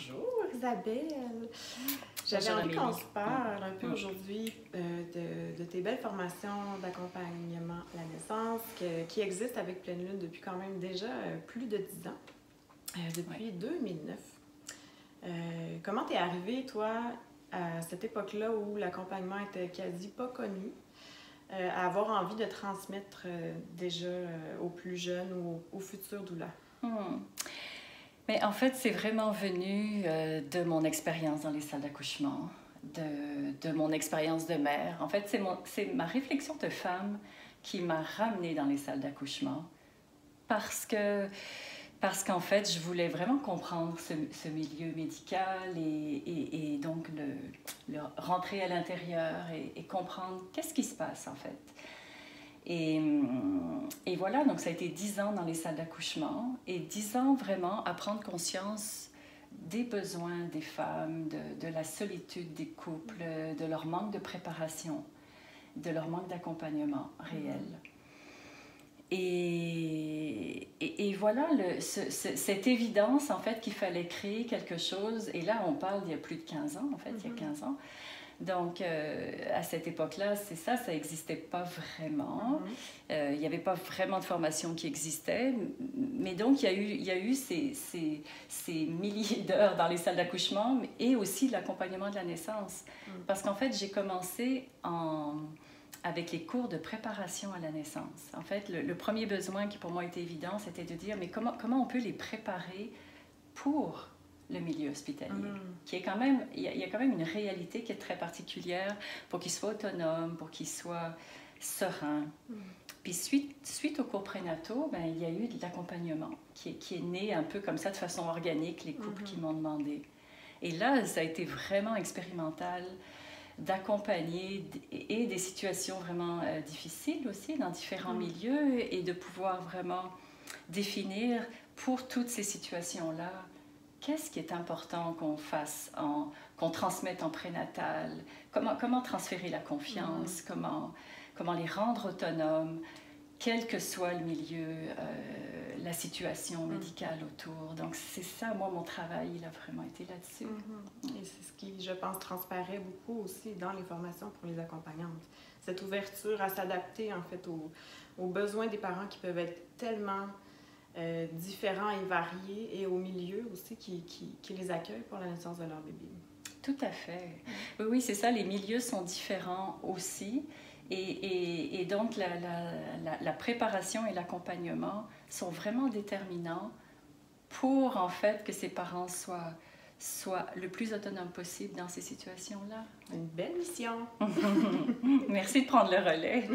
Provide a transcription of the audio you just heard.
Bonjour Isabelle. J'avais envie qu'on se parle un peu aujourd'hui de tes belles formations d'accompagnement à la naissance qui existent avec Pleine Lune depuis quand même déjà plus de 10 ans, depuis 2009. Comment t'es arrivée, toi, à cette époque-là où l'accompagnement était quasi pas connu, à avoir envie de transmettre déjà aux plus jeunes ou aux futurs doulas? Mais en fait, c'est vraiment venu de mon expérience dans les salles d'accouchement, de mon expérience de mère. En fait, c'est ma réflexion de femme qui m'a ramenée dans les salles d'accouchement parce qu'en fait, je voulais vraiment comprendre ce milieu médical et donc le rentrer à l'intérieur et comprendre qu'est-ce qui se passe en fait. Et voilà, donc ça a été 10 ans dans les salles d'accouchement et 10 ans vraiment à prendre conscience des besoins des femmes, de la solitude des couples, de leur manque de préparation, de leur manque d'accompagnement réel. Et voilà, cette évidence en fait qu'il fallait créer quelque chose, et là on parle d'il y a plus de 15 ans en fait, il y a 15 ans. Donc, à cette époque-là, c'est ça, ça n'existait pas vraiment. Il n'y avait pas vraiment de formation qui existait. Mais donc, il y a eu ces milliers d'heures dans les salles d'accouchement et aussi de l'accompagnement de la naissance. Parce qu'en fait, j'ai commencé avec les cours de préparation à la naissance. En fait, le premier besoin qui pour moi était évident, c'était de dire, mais comment on peut les préparer pour le milieu hospitalier, qui est quand même, il y a quand même une réalité qui est très particulière pour qu'ils soient autonomes, pour qu'ils soient sereins. Puis suite aux cours prénataux, ben, il y a eu de l'accompagnement qui est né un peu comme ça de façon organique, les couples qui m'ont demandé. Et là, ça a été vraiment expérimental d'accompagner et des situations vraiment difficiles aussi dans différents milieux et de pouvoir vraiment définir pour toutes ces situations-là qu'est-ce qui est important qu'on fasse, qu'on transmette en prénatal, comment transférer la confiance, comment les rendre autonomes, quel que soit le milieu, la situation médicale autour. Donc c'est ça, moi, mon travail, il a vraiment été là-dessus. Et c'est ce qui, je pense, transparaît beaucoup aussi dans les formations pour les accompagnantes. Cette ouverture à s'adapter, en fait, aux besoins des parents qui peuvent être tellement différents et variés, et au milieu aussi qui les accueille pour la naissance de leur bébé. Tout à fait. Oui, c'est ça, les milieux sont différents aussi. Et donc, la préparation et l'accompagnement sont vraiment déterminants pour, en fait, que ces parents soient le plus autonomes possible dans ces situations-là. Une belle mission! Merci de prendre le relais.